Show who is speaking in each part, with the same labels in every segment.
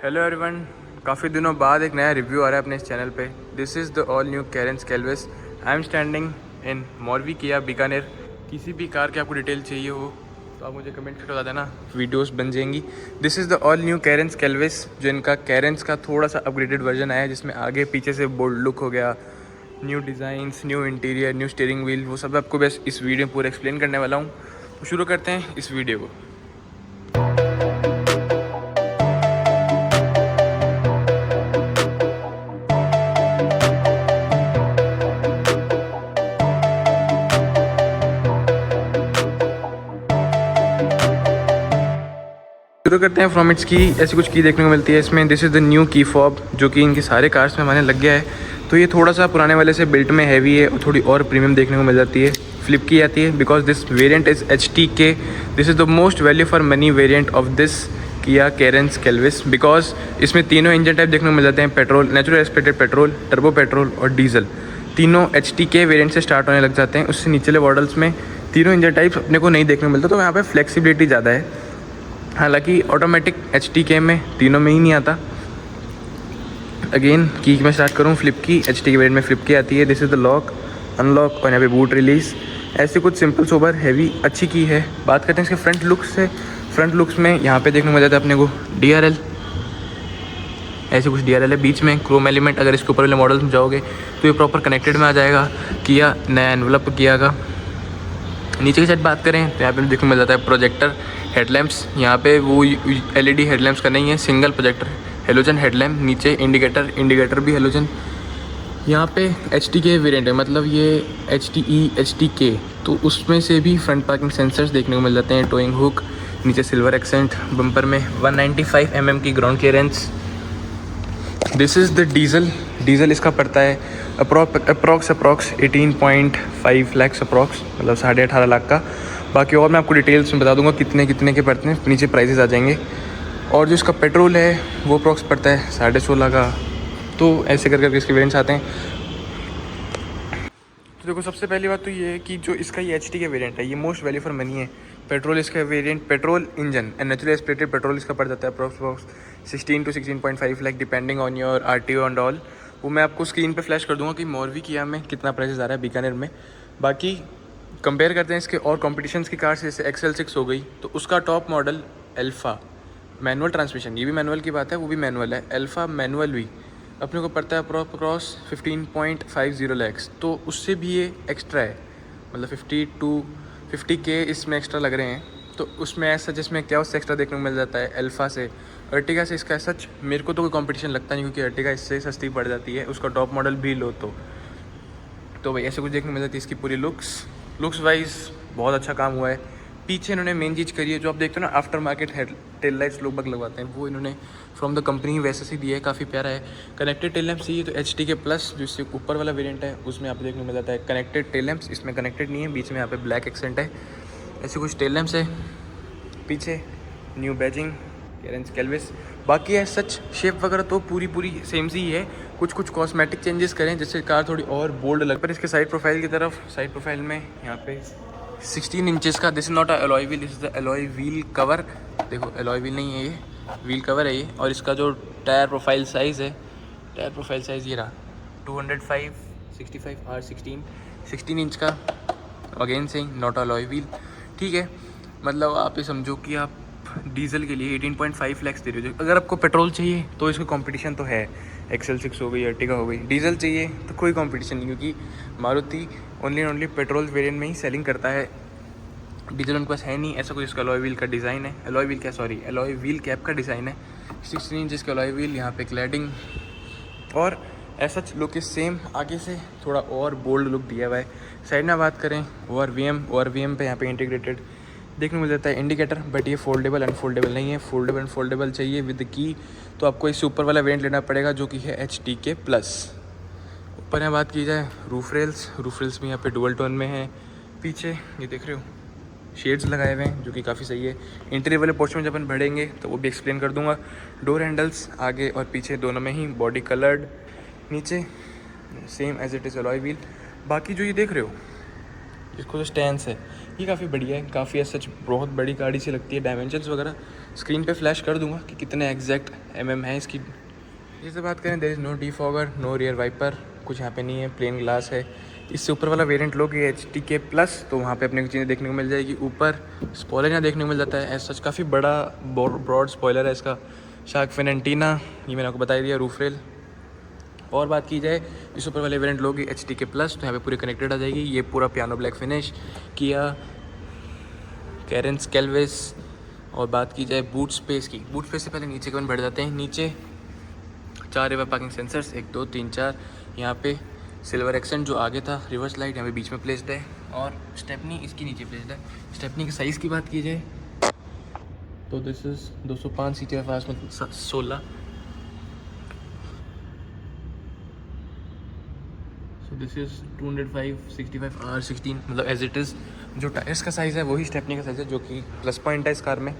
Speaker 1: Hello everyone, काफ़ी दिनों बाद एक नया रिव्यू आ रहा है अपने इस चैनल पे। This is the all new Carens Clavis. I am standing in Morvi Kia Bikaner. किसी भी कार की आपको डिटेल चाहिए हो तो आप मुझे कमेंट करके बता देना, वीडियोस बन जाएंगी। This is the all new Carens Clavis, जो इनका कैरेंस का थोड़ा सा अपग्रेडेड वर्जन आया है, जिसमें आगे पीछे से बोल्ड लुक हो गया, new designs, new interior, new steering wheel, वो सब आपको बस इस वीडियो में पूरा एक्सप्लेन करने वाला हूँ। तो शुरू करते हैं इस वीडियो को। शुरू करते हैं फ्रॉम इट्स की। ऐसी कुछ की देखने को मिलती है इसमें। This is the new key fob, जो कि इनके सारे कार्स में हमारे लग गया है। तो ये थोड़ा सा पुराने वाले से बिल्ट में हैवी है और थोड़ी और प्रीमियम देखने को मिल जाती है, फ्लिप की जाती है, because this variant is HTK। This is the most value for money variant of this Kia Carens Clavis, because इसमें तीनों इंजन टाइप देखने को मिल जाते हैं, petrol, natural aspirated petrol, turbo petrol और डीजल। तीनों HTK वेरिएंट से स्टार्ट होने लग जाते हैं। उससे निचले मॉडल्स में तीनों इंजन टाइप्स अपने को नहीं देखने को मिलता, तो यहाँ पे फ्लेक्सिबिलिटी ज़्यादा है। हालांकि ऑटोमेटिक HTK में तीनों में ही नहीं आता। अगेन की मैं स्टार्ट करूँ, फ्लिप की HTK वेरिएंट में फ्लिप की आती है। This is the lock, unlock और यहाँ पे बूट रिलीज़। ऐसे कुछ सिंपल सोबर हैवी अच्छी की है। बात करते हैं इसके फ्रंट लुक्स से। फ्रंट लुक्स में यहाँ पे देखने को मिल जाता है अपने को DRL, ऐसे कुछ DRL है। बीच में क्रोम एलिमेंट, अगर इसके ऊपर वाले मॉडल्स में जाओगे तो ये प्रॉपर कनेक्टेड में आ जाएगा। किया नया एनवलप किया का। नीचे की साइड बात करें तो यहाँ पे देखने को मिल जाता है प्रोजेक्टर हेडलैम्प्स। यहाँ पे वो LED हेडलैम्प्स का नहीं है, सिंगल प्रोजेक्टर हेलोजन हेडलैम्प। नीचे इंडिकेटर भी हेलोजन। यहाँ पे HTK वेरिएंट है, मतलब ये HTK, तो उसमें से भी फ्रंट पार्किंग सेंसर्स देखने को मिल जाते हैं। टोइंग हुक, नीचे सिल्वर एक्सेंट, बम्पर में 195 mm की ground clearance. This is the diesel इसका पड़ता है अप्रॉक्स 18.5 लाख अप्रॉक्स, मतलब 18.5 लाख का। बाकी और मैं आपको डिटेल्स में बता दूंगा कितने के पड़ते हैं, नीचे प्राइसेस आ जाएंगे। और जो इसका पेट्रोल है वो अप्रॉक्स पड़ता है 16.5 का। तो ऐसे करके इसके वेरिएंट्स आते हैं। तो देखो, सबसे पहली बात तो ये है कि जो इसका ये HTK वेरिएंट है, ये मोस्ट वैल्यू फॉर मनी है। पेट्रोल इसका variant, petrol engine and natural aspirated petrol इसका पड़ जाता है approx 16 to 16.5 lakh, depending on your RTO and all. वो मैं आपको स्क्रीन पे फ्लैश कर दूंगा कि मॉर्वी किया में कितना प्राइस आ रहा है बीकानेर में। बाकी कंपेयर करते हैं इसके और कॉम्पिटिशन्स की कार्स, जैसे XL6 हो गई, तो उसका top model alpha manual transmission, ये भी मैनुअल की बात है, वो भी मैनुअल है। अल्फा मैनुअल भी अपने को पड़ता है अप्रॉक्स 15.50 लैक्स। तो उससे भी ये एक्स्ट्रा है, मतलब 50K इसमें एक्स्ट्रा लग रहे हैं। तो उसमें ऐसा जिसमें क्या उससे एक्स्ट्रा देखने को मिल जाता है अल्फा से। अर्टिगा से इसका सच मेरे को तो कोई कंपटीशन लगता नहीं, क्योंकि अर्टिगा इससे सस्ती पड़ जाती है, उसका टॉप मॉडल भी लो। तो भाई ऐसे कुछ देखने को मिल जाती है इसकी पूरी लुक्स वाइज बहुत अच्छा काम हुआ है। पीछे इन्होंने मेन चीज़ करी है, जो आप देखते हो ना after market head tail lights लोग बग लगवाते हैं, वो इन्होंने फ्रॉम द कंपनी वैसे से दिया है, काफ़ी प्यारा है। कनेक्टेड टेल लैम्प्स चाहिए तो HTK प्लस, जो इससे ऊपर वाला वेरिएंट है, उसमें आपको देखने को मिल जाता है कनेक्टेड टेल लैम्प्स। इसमें कनेक्टेड नहीं है, बीच में यहाँ पे ब्लैक एक्सेंट है। ऐसे कुछ टेल लैम्प्स है। पीछे न्यू बैजिंग कैरेंस कैलविस। बाकी है सच शेप वगैरह तो पूरी सेम सी ही है। कुछ कॉस्मेटिक चेंजेस करें जिससे कार थोड़ी और बोल्ड लग। पर इसके साइड प्रोफाइल की तरफ, साइड प्रोफाइल में यहाँ पे 16 इंचेस का, this is not a alloy wheel, this is the alloy wheel cover. देखो एलॉय व्हील नहीं है, ये व्हील कवर है ये। और इसका जो टायर प्रोफाइल साइज़ है, टायर प्रोफाइल साइज़ ये रहा 205/65 16 इंच का। अगेन से नॉट एलॉय व्हील, ठीक है। मतलब आप ये समझो कि आप डीजल के लिए 18.5 लाख दे रहे हो। अगर आपको पेट्रोल चाहिए तो इसका कंपटीशन तो है, XL6 हो गई, अर्टिगा हो गई। डीजल चाहिए तो कोई कंपटीशन नहीं, क्योंकि मारुति ओनली पेट्रोल वेरिएंट में ही सेलिंग करता है, डीजल उनके पास है नहीं। ऐसा कुछ इसका एलॉय व्हील का डिज़ाइन है, एलॉय व्हील कैप का डिज़ाइन है। 16 इंच का एलॉय व्हील, यहाँ पे क्लैडिंग और ऐसा लुक इस सेम। आगे से थोड़ा और बोल्ड लुक दिया हुआ है। साइड में बात करें ORVM पे यहाँ पे इंटीग्रेटेड देखने को मिल जाता है इंडिकेटर, बट ये फोल्डेबल अनफोल्डेबल नहीं है। फोल्डेबल अनफोल्डेबल चाहिए विद की तो आपको इससे ऊपर वाला वेरिएंट लेना पड़ेगा, जो कि है HTK प्लस। ऊपर यहाँ बात की जाए रूफ रेल्स भी यहाँ पे डुअल टोन में है। पीछे ये देख रहे हो शेड्स लगाए हुए हैं, जो कि काफ़ी सही है। इंटीरियर वाले पोर्शन में जब अपन बढ़ेंगे तो वो भी एक्सप्लेन कर दूंगा। डोर हैंडल्स आगे और पीछे दोनों में ही बॉडी कलर्ड, नीचे same as it is alloy wheel. बाकी जो ये देख रहे हो, इसको जो स्टैंड्स है, ये काफ़ी बढ़िया है, काफ़ी सच बहुत बड़ी गाड़ी सी लगती है। डायमेंशंस वगैरह स्क्रीन पे फ्लैश कर दूंगा कि कितने एग्जैक्ट है इसकी। जैसे बात करें, there is no defogger, no rear wiper, कुछ यहाँ पे नहीं है, प्लेन ग्लास है। इससे ऊपर वाला वेरिएंट लोगे HTK प्लस तो वहाँ पे अपने को चीज़ें देखने को मिल जाएगी। ऊपर स्पॉइलर यहाँ देखने को मिल जाता है। एज सच काफ़ी बड़ा ब्रॉड स्पॉइलर है इसका। शार्क फिन एंटीना, ये मैंने आपको बता दिया। Roof rail. और बात की जाए इस ऊपर वाले वेरिएंट लोगे HTK प्लस तो यहाँ पे पूरी कनेक्टेड आ जाएगी। ये पूरा piano black finish Kia Carens Clavis. और बात की जाए बूट स्पेस की, बूट स्पेस से पहले नीचे कवन बढ़ जाते हैं। नीचे 4 रिवर पार्किंग सेंसर्स, 1 2 3 4। यहाँ पे सिल्वर एक्सेंट जो आगे था, रिवर्स लाइट यहाँ पे बीच में प्लेस्ड है और स्टेपनी इसकी नीचे प्लेस्ड है। स्टेपनी की साइज़ की बात की जाए तो दिस इज़ 205 CTFR मतलब 16। सो दिस इज़ 205 65 R16 मतलब एज इट इज़। जो टायर्स का साइज़ है वही स्टेपनी का साइज़ है, जो कि प्लस पॉइंट है इस कार में।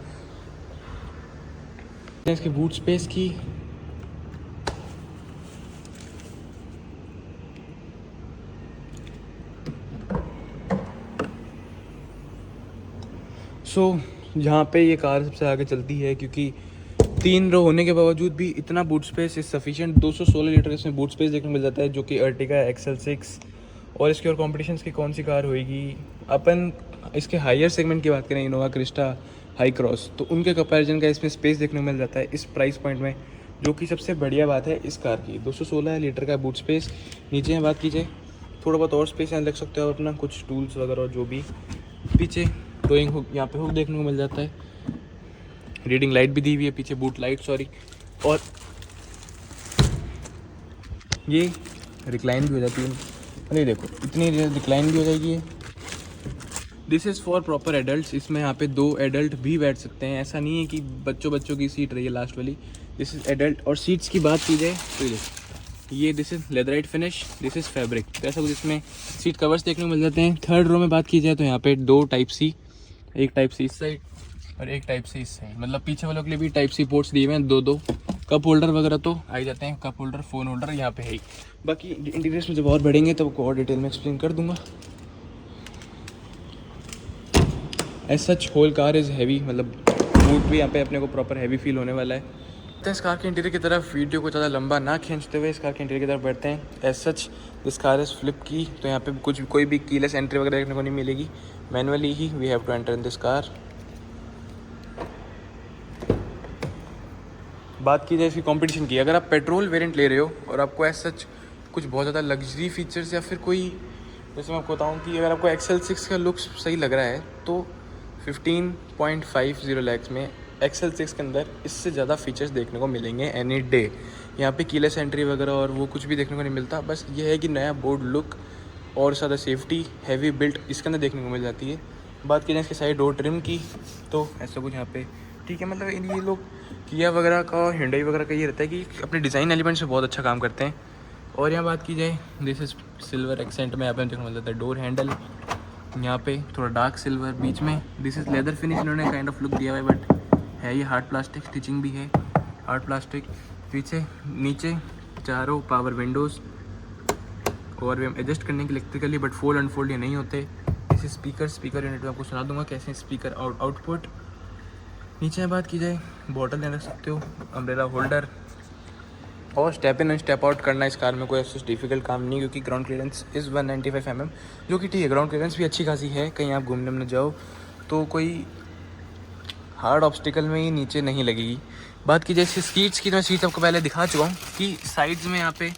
Speaker 1: इसकी बूट स्पेस की यहाँ पे ये कार सबसे आगे चलती है क्योंकि 3 रो होने के बावजूद भी इतना boot space is sufficient. 216 litre इसमें बूट स्पेस देखने को मिल जाता है, जो कि अर्टिगा XL6। और इसकी और कॉम्पिटिशन की कौन सी कार होएगी। अपन इसके हायर सेगमेंट की बात करें, इनोवा क्रिस्टा, हाई क्रॉस, तो उनके कंपैरिजन का इसमें स्पेस देखने को मिल जाता है इस प्राइस पॉइंट में, जो कि सबसे बढ़िया बात है इस कार की। 216 लीटर का बूट स्पेस। नीचे में बात की जाए थोड़ा बहुत और स्पेस यहाँ रख सकते हो अपना कुछ टूल्स वगैरह और जो भी। पीछे टोइंग हुक, यहाँ पे हुक देखने को मिल जाता है। रीडिंग लाइट भी दी हुई है पीछे, बूट लाइट सॉरी। और ये रिक्लाइन भी हो जाती है, अरे देखो इतनी रिक्लाइन भी हो जाएगी ये। This is for proper adult. इसमें यहाँ पे 2 एडल्ट भी बैठ सकते हैं, ऐसा नहीं है कि बच्चों की सीट रही है लास्ट वाली। This is adult. और सीट्स की बात की जाए तो ये this is leatherette finish, this is fabric, तो ऐसा कुछ इसमें सीट कवर्स देखने को मिल जाते हैं। 3rd रो में बात की जाए तो यहाँ पे 2 टाइप सी, एक टाइप सी इस साइड और एक टाइप से इस साइड, मतलब पीछे वालों के लिए भी टाइप सी पोर्ट्स दिए हुए हैं। 2 कप होल्डर वगैरह तो आ ही जाते हैं। कप होल्डर, फ़ोन होल्डर यहाँ पे है ही। बाकी इंटीरियर्स में जब और बढ़ेंगे तो आपको और डिटेल में एक्सप्लेन कर दूंगा। As such whole car is heavy, मतलब बूट भी यहाँ पे अपने को प्रॉपर हैवी फील होने वाला है। तो इस कार के इंटीरियर की तरफ वीडियो को ज़्यादा लंबा ना खींचते हुए इस कार के इंटीरियर की तरफ बढ़ते हैं। As such this car is flip की, तो यहाँ पे कोई भी कीलेस एंट्री वगैरह देखने को नहीं मिलेगी। मैनुअली ही we have to enter in this car. बात की जाए इसकी कंपटीशन की, अगर आप पेट्रोल वेरिएंट ले रहे हो और आपको एज सच कुछ बहुत ज़्यादा लग्जरी फीचर्स या फिर कोई, जैसे मैं आपको बताऊँ कि अगर आपको XL6 का लुक सही लग रहा है तो 15.50 लाख में XL6 के अंदर इससे ज़्यादा फीचर्स देखने को मिलेंगे एनी डे। यहाँ पे कीलेस एंट्री वगैरह और वो कुछ भी देखने को नहीं मिलता। बस ये है कि नया बोर्ड लुक और ज़्यादा सेफ्टी, हैवी बिल्ट इसके अंदर देखने को मिल जाती है। बात की जाए इसके साइड डोर ट्रिम की तो ऐसा कुछ यहाँ पे ठीक है, मतलब ये लोग किया वगैरह का और हिंडई वगैरह का ये रहता है कि अपने डिज़ाइन एलिमेंट्स से बहुत अच्छा काम करते हैं। और यहाँ बात की जाए दिस इज़ सिल्वर एक्सेंट में यहाँ पे देखने को मिल जाता है डोर हैंडल, यहाँ पे थोड़ा डार्क सिल्वर बीच में। दिस इज़ लेदर फिनिश, इन्होंने काइंड ऑफ लुक दिया हुआ है, बट है ये हार्ड प्लास्टिक, स्टिचिंग भी है हार्ड प्लास्टिक। पीछे नीचे चारों पावर विंडोज़ और एडजस्ट करने के इलेक्ट्रिकली, बट फोल्ड अनफोल्ड ये नहीं होते। इसे स्पीकर यूनिट में आपको सुना दूंगा कैसे स्पीकर आउटपुट। नीचे बात की जाए बॉटल रख सकते हो, अम्ब्रेला होल्डर। और step in and step out करना इस कार में कोई ऐसा डिफिकल्ट काम नहीं, क्योंकि ग्राउंड क्लियरेंस इज़ 195 mm, जो कि ठीक है, ग्राउंड क्लियरेंस भी अच्छी खासी है। कहीं आप घूमने में जाओ तो कोई हार्ड ऑब्स्टिकल में ही नीचे नहीं लगेगी। बात की जाए इसकी सीट्स की, तो मैं सीट्स आपको पहले दिखा चुका हूँ कि साइड्स में यहाँ पे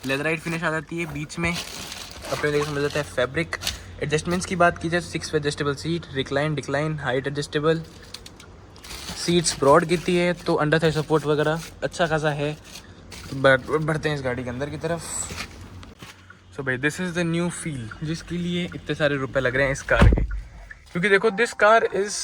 Speaker 1: लेदराइट फिनिश आ जाती है, बीच में अपने लिए मिल जाता है फैब्रिक। एडजस्टमेंट्स की बात की जाए 6 adjustable seat, recline decline, height adjustable, seats broad गिरती है तो अंडर थाई सपोर्ट वगैरह अच्छा खासा है। तो बढ़ते हैं इस गाड़ी के अंदर की तरफ। सो भाई this is the new feel जिसके लिए इतने सारे रुपए लग रहे हैं इस कार के, क्योंकि देखो दिस कार इज़,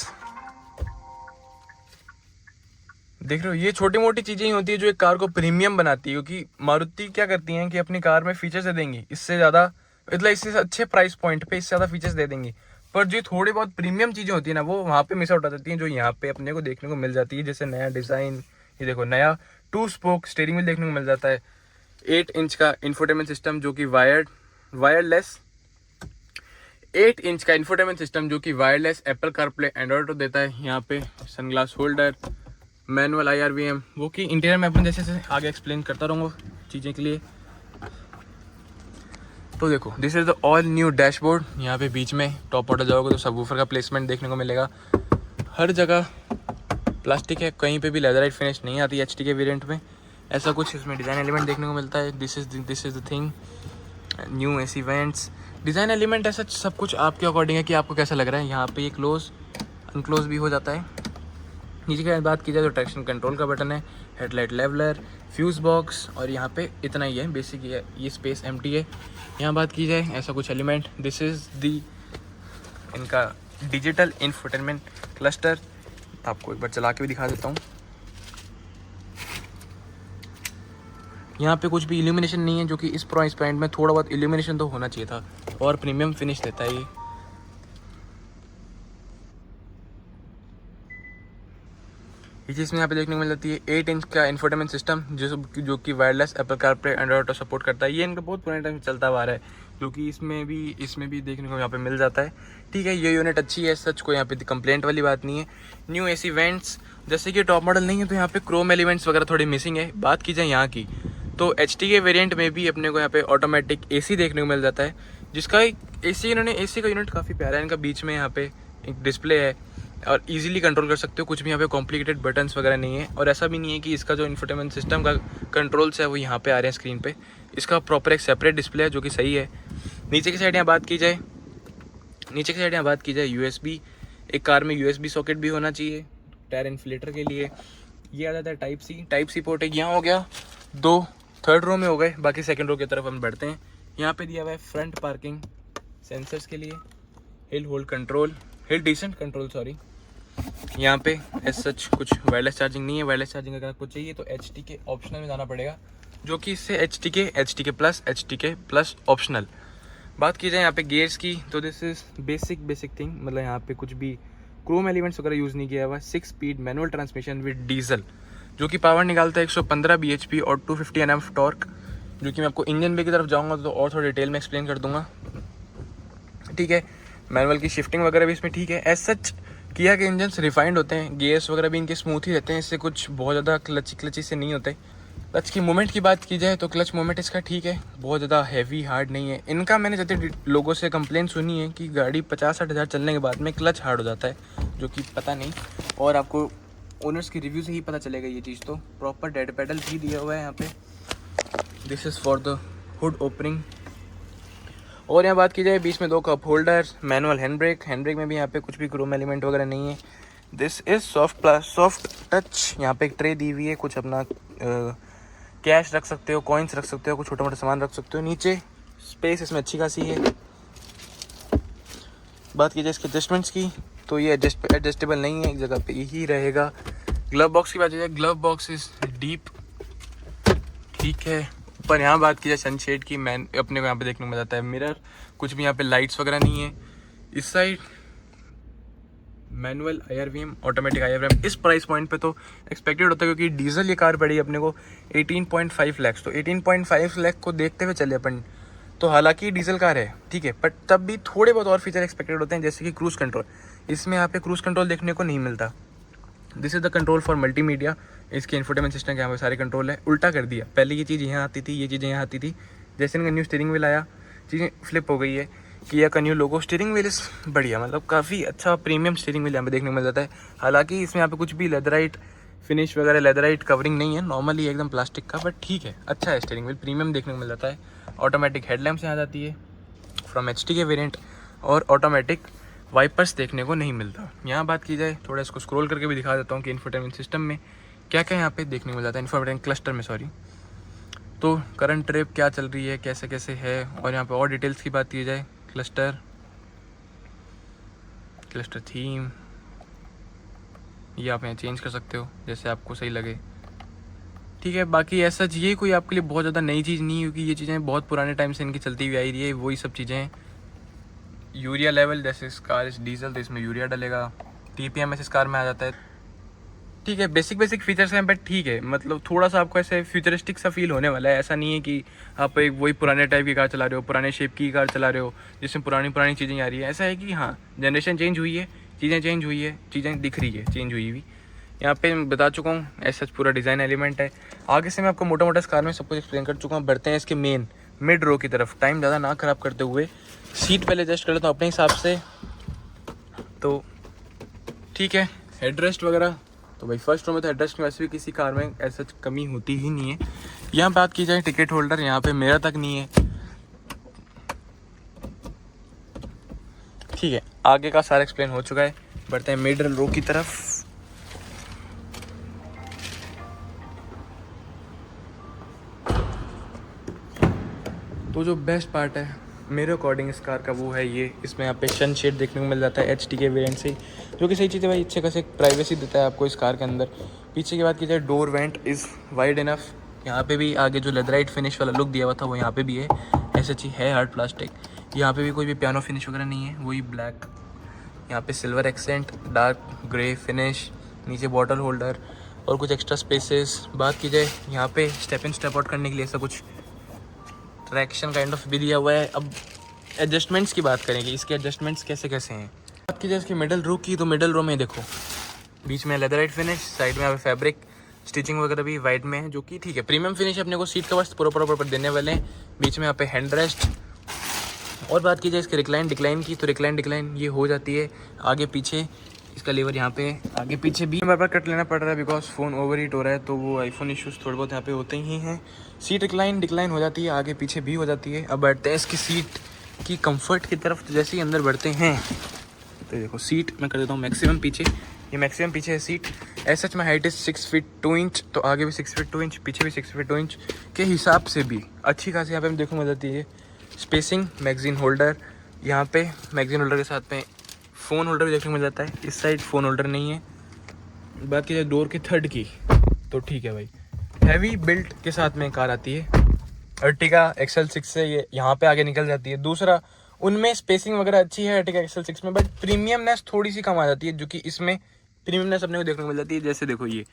Speaker 1: देख रहे हो ये छोटी मोटी चीज़ें ही होती है जो एक कार को प्रीमियम बनाती है। क्योंकि मारुति क्या करती हैं कि अपनी कार में फीचर्स दे देंगी इससे ज़्यादा, मतलब इससे अच्छे प्राइस पॉइंट पे इससे ज़्यादा फीचर्स दे देंगी, पर जो थोड़ी बहुत प्रीमियम चीज़ें होती है ना वो वहाँ पे मिस आउट आ जाती हैं, जो यहाँ पे अपने को देखने को मिल जाती है। जैसे नया डिज़ाइन, ये देखो नया 2 स्पोक स्टीयरिंग व्हील देखने को मिल जाता है, 8 इंच का इंफोटेनमेंट सिस्टम जो कि वायरलेस, 8 इंच का इंफोटेनमेंट सिस्टम जो कि wireless Apple CarPlay Android auto देता है। यहाँ पे सनग्लास होल्डर, मैनुअल IRVM, वो कि इंटीरियर में अपन जैसे आगे एक्सप्लेन करता रहूँगा चीज़ें के लिए। तो देखो, this is the all new dashboard. यहाँ पे बीच में टॉप मॉडल जाओगे तो सबवूफर का प्लेसमेंट देखने को मिलेगा। हर जगह प्लास्टिक है, कहीं पे भी लेदराइट फिनिश नहीं आती HT के वेरिएंट में। ऐसा कुछ इसमें डिज़ाइन एलिमेंट देखने को मिलता है। This is the thing, new AC vents. Design element ऐसा सब कुछ आपके अकॉर्डिंग है कि आपको कैसा लग रहा है। यहाँ पे ये क्लोज अनक्लोज भी हो जाता है। नीचे की बात की जाए तो ट्रैक्शन कंट्रोल का बटन है, हेडलाइट लेवलर, फ्यूज़ बॉक्स, और यहाँ पे इतना ही है बेसिक। ये स्पेस एम्प्टी है। यहाँ बात की जाए ऐसा कुछ एलिमेंट, दिस इज़ दी इनका डिजिटल इंफोटेनमेंट क्लस्टर। आपको एक बार चला के भी दिखा देता हूँ। यहाँ पे कुछ भी इल्यूमिनेशन नहीं है, जो कि इस प्राइस पॉइंट में थोड़ा बहुत इल्यूमिनेशन तो होना चाहिए था, और प्रीमियम फिनिश देता है ये चीज़ में यहाँ पे देखने को मिल जाती है। 8 इंच का इंफोटेनमेंट सिस्टम जो कि wireless Apple CarPlay Android auto support करता है। ये इनका बहुत पुराने टाइम से चलता आ रहा है, जो कि इसमें भी देखने को यहाँ पे मिल जाता है। ठीक है, ये यूनिट अच्छी है, सच कोई यहाँ पे कंप्लेंट वाली बात नहीं है। न्यू AC वेंट्स, जैसे कि टॉप मॉडल नहीं है तो यहाँ पे क्रोम एलिमेंट्स वगैरह थोड़ी मिसिंग है। बात की जाए यहाँ की तो HT के वेरिएंट में भी अपने को यहाँ पे ऑटोमेटिक AC देखने को मिल जाता है, जिसका AC का यूनिट काफ़ी प्यारा है। इनका बीच में यहाँ पे एक डिस्प्ले है और इजीली कंट्रोल कर सकते हो। कुछ भी यहाँ पे कॉम्प्लिकेटेड बटन्स वगैरह नहीं है, और ऐसा भी नहीं है कि इसका जो इंफोटेनमेंट सिस्टम का कंट्रोल्स है वो यहाँ पे आ रहे हैं स्क्रीन पे। इसका प्रॉपर एक सेपरेट डिस्प्ले है, जो कि सही है। नीचे की साइड यहाँ बात की जाए USB, एक कार में USB सॉकेट भी होना चाहिए टायर इन्फ्लेटर के लिए। ये आ जाता है टाइप सी पोर्ट एक यहाँ हो गया। 2 थर्ड रो में हो गए, बाकी सेकंड रो की तरफ हम बढ़ते हैं। यहाँ पे दिया हुआ है फ्रंट पार्किंग सेंसर्स के लिए, हिल डिसेंट कंट्रोल सॉरी। यहाँ पे एज सच कुछ वायरलेस चार्जिंग नहीं है। वायरलेस चार्जिंग अगर आपको चाहिए तो HT के ऑप्शनल में जाना पड़ेगा, जो कि इससे HT के प्लस ऑप्शनल। बात की जाए यहाँ पे गियर्स की तो दिस इज बेसिक थिंग, मतलब यहाँ पे कुछ भी क्रोम एलिमेंट्स वगैरह यूज़ नहीं किया हुआ। 6 speed manual transmission with diesel, जो कि पावर निकालता है 115 bhp और 250 Nm टॉर्क, जो कि मैं आपको इंजन बे की तरफ जाऊँगा तो और थोड़ा डिटेल में एक्सप्लेन कर दूँगा। ठीक है, मैनुअल की शिफ्टिंग वगैरह भी इसमें ठीक है। एज सच किया के इंजन्स रिफाइंड होते हैं, गियर्स वगैरह भी इनके स्मूथ ही रहते हैं, इससे कुछ बहुत ज़्यादा क्लची से नहीं होते। क्लच की मूवमेंट की बात की जाए तो क्लच मूवमेंट इसका ठीक है, बहुत ज़्यादा हैवी हार्ड नहीं है। इनका मैंने जितने लोगों से कंप्लेन सुनी है कि गाड़ी 50-60 हज़ार चलने के बाद में क्लच हार्ड हो जाता है, जो कि पता नहीं, और आपको ओनर्स की रिव्यू से ही पता चलेगा ये चीज़। तो प्रॉपर डेड पेडल भी दिया हुआ है यहाँ पे। This is for the hood opening. और यहाँ बात की जाए बीच में 2 cup holder, manual hand brake में भी यहाँ पे कुछ भी क्रोम एलिमेंट वगैरह नहीं है। This is soft touch. यहाँ पे एक ट्रे दी हुई है, कुछ अपना कैश रख सकते हो, कॉइन्स रख सकते हो, कुछ छोटा मोटा सामान रख सकते हो। नीचे स्पेस इसमें अच्छी खासी है। बात की जाए इसके एडजस्टमेंट्स की तो ये एडजस्टेबल नहीं है, एक जगह पे ही रहेगा। ग्लव बॉक्स की बात की जाए, ग्लव बॉक्स इज डीप, ठीक है। पर यहाँ बात की जाए सनशेड की, अपने को यहाँ पे देखने को मिल जाता है मिरर, कुछ भी यहाँ पे लाइट्स वगैरह नहीं है। इस side manual IRVM, automatic IRVM। इस प्राइस पॉइंट पे तो एक्सपेक्टेड होता है, क्योंकि डीजल ये कार पड़ी अपने को 18.5 लाख। तो 18.5 लाख को देखते हुए चले अपन, तो हालांकि डीजल कार है ठीक है, बट तब भी थोड़े बहुत और फीचर एक्सपेक्टेड होते हैं, जैसे कि क्रूज़ कंट्रोल। इसमें यहाँ पे क्रूज़ कंट्रोल देखने को नहीं मिलता। This is the control for multimedia. इसके इंफोटेनमेंट सिस्टम के यहाँ पे सारे कंट्रोल है, उल्टा कर दिया। पहले ये चीज़ यहाँ आती थी, ये चीज़ें यहाँ आती थी। जैसे इनका न्यू स्टीयरिंग व्हील आया, चीज़ें फ्लिप हो गई है। किया का न्यू लोगो, स्टीयरिंग व्हील बढ़िया, मतलब काफ़ी अच्छा प्रीमियम स्टीयरिंग व्हील यहाँ पे देखने को मिल जाता है। हालांकि इसमें यहाँ पे कुछ भी लेदराइट फिनिश वगैरह, लेदराइट कवरिंग नहीं है, नॉर्मली एकदम प्लास्टिक का, बट ठीक है, अच्छा है स्टीयरिंग व्हील, प्रीमियम देखने को मिल जाता है। ऑटोमेटिक हेडलैम्प्स यहाँ जाती है फ्रॉम HT के वेरिएंट, और ऑटोमेटिक वाइपर्स देखने को नहीं मिलता। यहाँ बात की जाए, थोड़ा इसको स्क्रॉल करके भी दिखा देता हूँ कि इंफोटेनमेंट सिस्टम में क्या क्या यहाँ पे देखने को मिल जाता है, इंफोटेनमेंट क्लस्टर में सॉरी। तो करंट ट्रिप क्या चल रही है, कैसे कैसे है, और यहाँ पे और डिटेल्स की बात की जाए, क्लस्टर थीम, ये आप यहाँ चेंज कर सकते हो जैसे आपको सही लगे, ठीक है। बाकी ऐसा ये कोई आपके लिए बहुत ज़्यादा नई चीज़ नहीं है, क्योंकि ये चीज़ें बहुत पुराने टाइम से इनकी चलती हुई आई रही है, वही सब चीज़ें हैं। यूरिया लेवल, जैसे इस कार इस डीजल, तो इसमें यूरिया डलेगा। TPMS इस कार में आ जाता है। ठीक है, बेसिक बेसिक फीचर्स हैं, बट ठीक है, मतलब थोड़ा सा आपको ऐसे फ्यूचरिस्टिक सा फील होने वाला है। ऐसा नहीं है कि आप एक वही पुराने टाइप की कार चला रहे हो, पुराने शेप की कार चला रहे हो जिसमें पुरानी पुरानी चीज़ें आ रही है। ऐसा है कि हाँ, जनरेशन चेंज हुई है, चीज़ें चेंज हुई है, चीज़ें दिख रही है चेंज हुई हुई। यहाँ पे मैं बता चुका हूँ, ऐसा पूरा डिज़ाइन एलिमेंट है। आगे से मैं आपको मोटा मोटा इस कार में सब कुछ एक्सप्लेन कर चुका हूँ। बढ़ते हैं इसके मेन मिड रो की तरफ, टाइम ज़्यादा ना ख़राब करते हुए। सीट पहले एडजस्ट कर लेता हूँ अपने हिसाब से, तो ठीक है। हेडरेस्ट वगैरह तो भाई फर्स्ट रो में तो हेडरेस्ट में वैसे भी किसी कार में ऐसा कमी होती ही नहीं है। यहाँ बात की जाए टिकट होल्डर, यहाँ पे मेरा तक नहीं है। ठीक है, आगे का सारा एक्सप्लेन हो चुका है। बढ़ते हैं मिडल रो की तरफ। तो जो बेस्ट पार्ट है मेरे अकॉर्डिंग इस कार का वो है ये, इसमें यहाँ पे सनशेड देखने को मिल जाता है एचटी के वेरिएंट से, जो कि सही चीज़ है भाई, अच्छे खासे प्राइवेसी देता है आपको इस कार के अंदर। पीछे की बात की जाए, door went is wide enough. यहाँ पे भी आगे जो लेदराइट फिनिश वाला लुक दिया हुआ था वो यहाँ पे भी है, ऐसा चीज़ है हार्ड प्लास्टिक। यहाँ पे भी कोई भी पियानो फिनिश वगैरह नहीं है, वही ब्लैक। यहाँ पे silver accent, dark grey finish, नीचे बॉटल होल्डर और कुछ एक्स्ट्रा स्पेसेस। बात की जाए यहाँ पे स्टेप इन स्टेप आउट करने के लिए ऐसा कुछ ट्रैक्शन काइंड ऑफ भी दिया हुआ है। अब एडजस्टमेंट्स की बात करेंगे, इसके एडजस्टमेंट्स कैसे कैसे हैं। बात की जाए इसकी मिडल रो की, तो मिडल रो में देखो बीच में लेदराइट फिनिश, साइड में यहाँ पे फैब्रिक स्टिचिंग वगैरह भी वाइट में है, जो कि ठीक है, प्रीमियम फिनिश अपने को सीट कवर्स प्रॉपर देने वाले हैं। बीच में यहाँ पे हैंड रेस्ट। और बात की जाए इसके रिक्लाइन डिक्लाइन की, तो रिक्लाइन ये हो जाती है आगे पीछे। इसका लीवर यहाँ पे आगे पीछे भी बार बार कट लेना पड़ रहा है बिकॉज फ़ोन ओवर हीट हो रहा है, तो वो आईफोन इश्यूज़ थोड़े बहुत यहाँ पे होते ही हैं। सीट रिक्लाइन डिक्लाइन हो जाती है, आगे पीछे भी हो जाती है। अब बढ़ते हैं इसकी सीट की कंफर्ट की तरफ। तो जैसे ही अंदर बढ़ते हैं तो देखो सीट मैं कर देता हूँ मैक्सिमम पीछे, ये मैक्सिमम पीछे है सीट। एस एच में हाइट है 6 फीट 2 इंच, तो आगे भी 6 फीट 2 इंच, पीछे भी 6 फीट 2 इंच के हिसाब से भी अच्छी खासी यहाँ पे देखो मिल जाती है। स्पेसिंग, मैगजीन होल्डर, यहाँ पे मैगजीन होल्डर के साथ में फ़ोन होल्डर भी देखने को मिल जाता है। इस साइड फ़ोन होल्डर नहीं है। बात की जाए डोर की थर्ड की, तो ठीक है भाई, हैवी बिल्ट के साथ में कार आती है। अर्टिगा XL6 से ये यहाँ पे आगे निकल जाती है। दूसरा, उनमें स्पेसिंग वगैरह अच्छी है अर्टिगा XL6 में, बट प्रीमियमनेस थोड़ी सी कम आ जाती है, जो कि इसमें प्रीमियमनेस अपने को देखने को मिल जाती है। जैसे देखो ये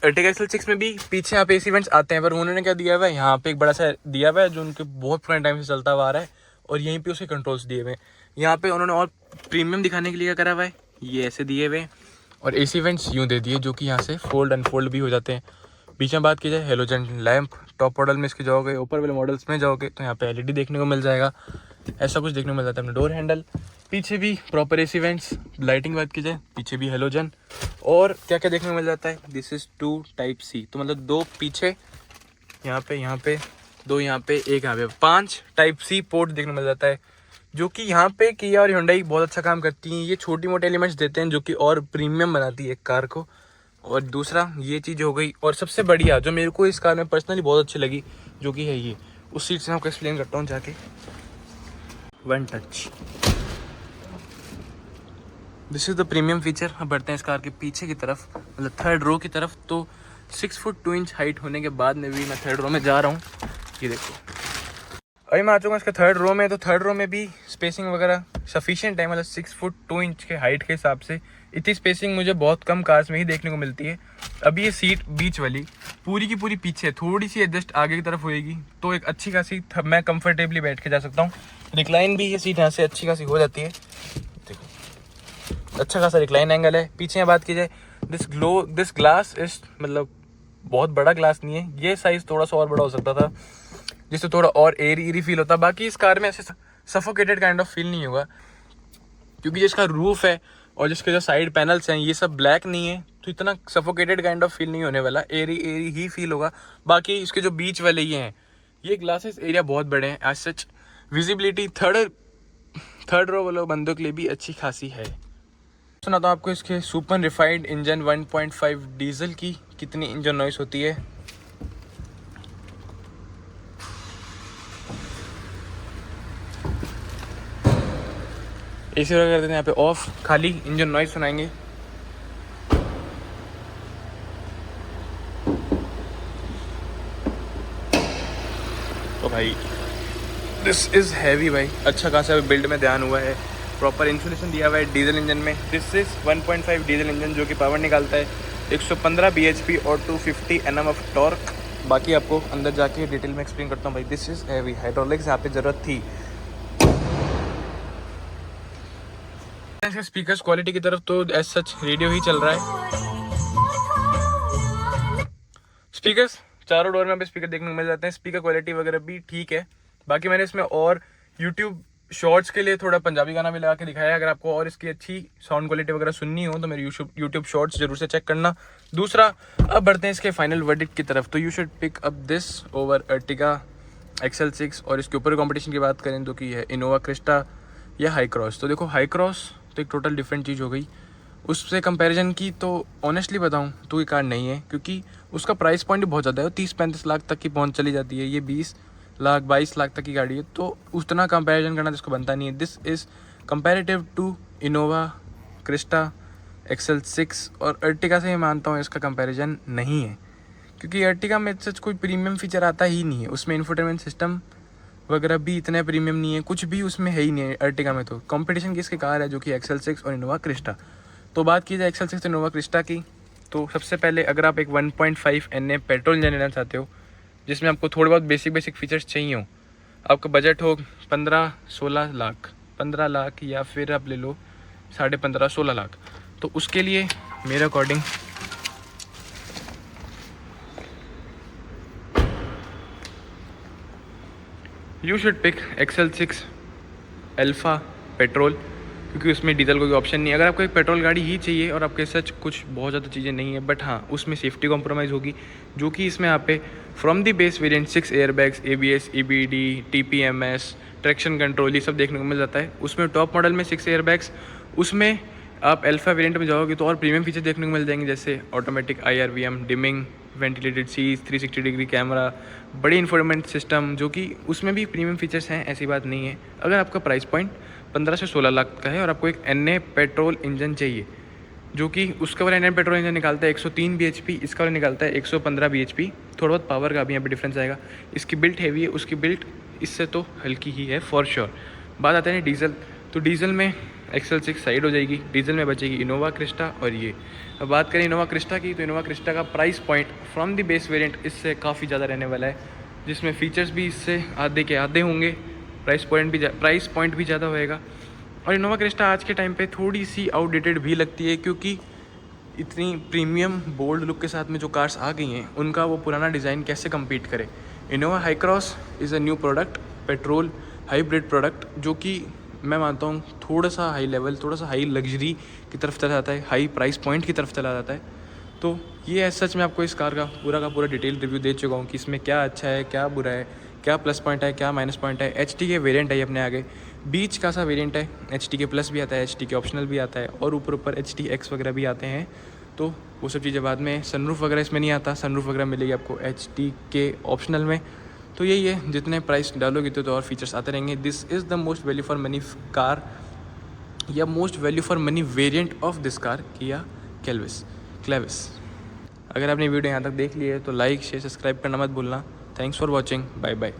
Speaker 1: अर्टिगा XL6 में भी पीछे यहाँ पे AC वेंट्स आते हैं, पर उन्होंने क्या दिया हुआ है, यहाँ पे एक बड़ा सा दिया हुआ है जो उनके बहुत पुराने टाइम से चलता हुआ आ रहा है, और यहीं पे उसके कंट्रोल्स दिए हुए हैं। यहाँ पे उन्होंने और प्रीमियम दिखाने के लिए क्या करा हुआ है, ये ऐसे दिए हुए, और AC वेंट्स यूँ दे दिए जो कि यहाँ से फोल्ड अनफोल्ड भी हो जाते हैं। बीच में बात की जाए हेलोजन लैंप, टॉप मॉडल में इसके जाओगे, ऊपर वाले मॉडल्स में जाओगे तो यहाँ पे LED देखने को मिल जाएगा। ऐसा कुछ देखने को मिल जाता है। अपने डोर हैंडल, पीछे भी प्रॉपर AC वेंट्स। लाइटिंग बात की जाए, पीछे भी हेलोजन। और क्या क्या देखने को मिल जाता है, दिस इज़ 2 टाइप C, तो मतलब 2 पीछे, यहाँ पे 2 यहाँ पे, 1 यहाँ पे, 5 टाइप C पोर्ट देखने को मिल जाता है, जो कि यहाँ पे किया और Hyundai बहुत अच्छा काम करती हैं। ये छोटी मोटे एलिमेंट्स देते हैं जो कि और प्रीमियम बनाती है एक कार को। और दूसरा ये चीज़ हो गई, और सबसे बढ़िया जो मेरे को इस कार में पर्सनली बहुत अच्छी लगी, जो कि है ये, उस सीट से मैं आपको एक्सप्लेन करता हूँ जाके। One touch, this is the premium feature. अब बढ़ते हैं इस कार के पीछे की तरफ, मतलब थर्ड रो की तरफ। तो 6 फुट 2 इंच हाइट होने के बाद में भी मैं थर्ड रो में जा रहा हूँ। ये देखो, अभी मैं आ चुका हूँ इसके थर्ड रो में। तो थर्ड रो में भी स्पेसिंग वगैरह सफिशिएंट है, मतलब 6 फुट 2 इंच के हाइट के हिसाब से। इतनी स्पेसिंग मुझे बहुत कम कार्स में ही देखने को मिलती है। अभी ये सीट बीच वाली पूरी की पूरी पीछे, थोड़ी सी एडजस्ट आगे की तरफ होएगी, तो एक अच्छी खासी मैं कंफर्टेबली बैठ के जा सकता हूँ। रिक्लाइन भी ये सीट यहाँ से अच्छी खासी हो जाती है, देखो अच्छा खासा रिक्लाइन एंगल है। पीछे बात की जाए, दिस ग्लास इस, मतलब बहुत बड़ा ग्लास नहीं है, ये साइज़ थोड़ा सा और बड़ा हो सकता था जिससे थोड़ा और एरी फील होता। बाकी इस कार में ऐसे सफोकेटेड काइंड ऑफ फील नहीं होगा, क्योंकि जिसका रूफ है और जिसके जो साइड पैनल्स हैं ये सब ब्लैक नहीं है, तो इतना सफोकेटेड काइंड ऑफ फील नहीं होने वाला, एरी ही फील होगा। बाकी इसके जो बीच वाले ये हैं, ये ग्लासेस एरिया बहुत बड़े हैं, as such visibility third row वालों बंदों के लिए भी अच्छी खासी है। सुनाता हूँ आपको इसके सुपर रिफाइंड इंजन 1.5 डीजल की कितनी इंजन नॉइस होती है। AC वगैरह कर देते हैं यहाँ पे ऑफ, खाली इंजन नॉइस सुनाएंगे। तो भाई दिस इज़ हैवी भाई, अच्छा खासा बिल्ड में ध्यान हुआ है, प्रॉपर इंसुलेशन दिया हुआ है डीजल इंजन में। दिस इज़ 1.5 डीजल इंजन जो कि पावर निकालता है 115 bhp और 250 Nm ऑफ टॉर्क। बाकी आपको अंदर जाके डिटेल में एक्सप्लेन करता हूँ भाई। दिस इज़ हैवी हाइड्रोलिक्स, यहाँ पे ज़रूरत थी। स्पीकर्स क्वालिटी की तरफ तो एज सच रेडियो ही चल रहा है। स्पीकर्स चारों डोर में यहाँ पे स्पीकर देखने को मिल जाते हैं। स्पीकर क्वालिटी वगैरह भी ठीक है। बाकी मैंने इसमें और यूट्यूब शॉर्ट्स के लिए थोड़ा पंजाबी गाना भी लगा के दिखाया है। अगर आपको और इसकी अच्छी साउंड क्वालिटी वगैरह सुननी हो तो मेरे यूट्यूब शॉर्ट्स जरूर से चेक करना। दूसरा, अब बढ़ते हैं इसके फाइनल वर्डिक्ट की तरफ। तो you should pick up this over Ertiga XL6। और इसके ऊपर कॉम्पिटिशन की बात करें तो की है इनोवा क्रिस्टा या हाई क्रॉस। तो देखो हाई क्रॉस तो एक टोटल डिफरेंट चीज़ हो गई। उससे कंपैरिजन की तो ऑनेस्टली बताऊं तो ये कार नहीं है, क्योंकि उसका प्राइस पॉइंट बहुत ज़्यादा है। 30-35 लाख तक की पहुंच चली जाती है। ये 20 लाख 22 लाख तक की गाड़ी है, तो उतना कंपैरिजन करना जिसको बनता नहीं है। This is comparative to Innova Crysta XL6 और अर्टिगा से मैं मानता हूँ इसका कंपैरिजन नहीं है, क्योंकि अर्टिगा में सच कोई प्रीमियम फीचर आता ही नहीं है। उसमें इंफोटेनमेंट सिस्टम वगैरह भी इतना प्रीमियम नहीं है, कुछ भी उसमें है ही नहीं है अर्टिगा में। तो कंपटीशन किसकी कार है, जो कि XL6 और इनोवा क्रिस्टा। तो बात की जाए XL6 इनोवा क्रिस्टा की, तो सबसे पहले अगर आप एक 1.5 NA पेट्रोल इंजन लेना चाहते हो जिसमें आपको थोड़े बहुत बेसिक फीचर्स चाहिए हो, आपका बजट हो 15-16 लाख, 15 लाख या फिर आप ले लो 15.5-16 लाख, तो उसके लिए मेरे according you should pick XL6 alpha petrol, क्योंकि उसमें डीजल कोई ऑप्शन नहीं है। अगर आपको एक पेट्रोल गाड़ी ही चाहिए और आपके सच कुछ बहुत ज़्यादा चीज़ें नहीं है, बट हाँ उसमें सेफ्टी कॉम्प्रोमाइज़ होगी, जो कि इसमें आप पे from the base variant 6 airbags, ABS, EBD, TPMS, traction control, ये सब देखने को मिल जाता है। उसमें टॉप मॉडल में 6 एयरबैग्स, उसमें आप अल्फ़ा वेरिएंट में जाओगे तो और प्रीमियम फीचर देखने को मिल जाएंगे, जैसे automatic IRVM, dimming, ventilated seats, 360 degree camera, बड़ी इंफोटेनमेंट सिस्टम, जो कि उसमें भी प्रीमियम फीचर्स हैं, ऐसी बात नहीं है। अगर आपका प्राइस पॉइंट 15 से 16 लाख का है और आपको एक NA पेट्रोल इंजन चाहिए, जो कि उसका वाला NA पेट्रोल इंजन निकालता है 103 bhp, इसका वाला निकालता है 115 bhp। थोड़ा बहुत पावर का भी यहाँ पे डिफरेंस आएगा। इसकी बिल्ट हैवी है, उसकी बिल्ट इससे तो हल्की ही है फॉर श्योर। बात आते हैं डीजल, तो डीजल में XL6 साइड हो जाएगी, डीजल में बचेगी इनोवा क्रिस्टा और ये। अब बात करें इनोवा क्रिस्टा की, तो इनोवा क्रिस्टा का price point from the base variant इससे काफ़ी ज़्यादा रहने वाला है, जिसमें फ़ीचर्स भी इससे आधे के आधे होंगे, प्राइस पॉइंट भी ज़्यादा होएगा। और इनोवा क्रिस्टा आज के टाइम पे थोड़ी सी आउटडेटेड भी लगती है, क्योंकि इतनी प्रीमियम बोल्ड लुक के साथ में जो कार्स आ गई हैं उनका वो पुराना डिज़ाइन कैसे कम्पीट करे। Innova high cross is a new product, petrol hybrid product, जो कि मैं मानता हूँ थोड़ा सा हाई लेवल, थोड़ा सा हाई लग्जरी की तरफ चला जाता है, हाई प्राइस पॉइंट की तरफ चला जाता है। तो ये सच में आपको इस कार का पूरा डिटेल रिव्यू दे चुका हूँ कि इसमें क्या अच्छा है, क्या बुरा है, क्या प्लस पॉइंट है, क्या माइनस पॉइंट है। HT के वेरिएंट है ये अपने आगे, बीच का सा वेरिएंट है, HT के प्लस भी आता है, HT के ऑप्शनल भी आता है, और ऊपर HTX वगैरह भी आते हैं। तो वो सब चीज़ें बाद में, सनरूफ वगैरह इसमें नहीं आता, सनरूफ वगैरह मिलेगी आपको HT के ऑप्शनल में। तो यही है, जितने प्राइस डालोगे तो और फीचर्स आते रहेंगे। This is the most value for money car या most value for money variant of this car, Kia Clavis. अगर आपने वीडियो यहाँ तक देख ली है तो लाइक शेयर सब्सक्राइब करना मत भूलना। Thanks for watching, bye bye.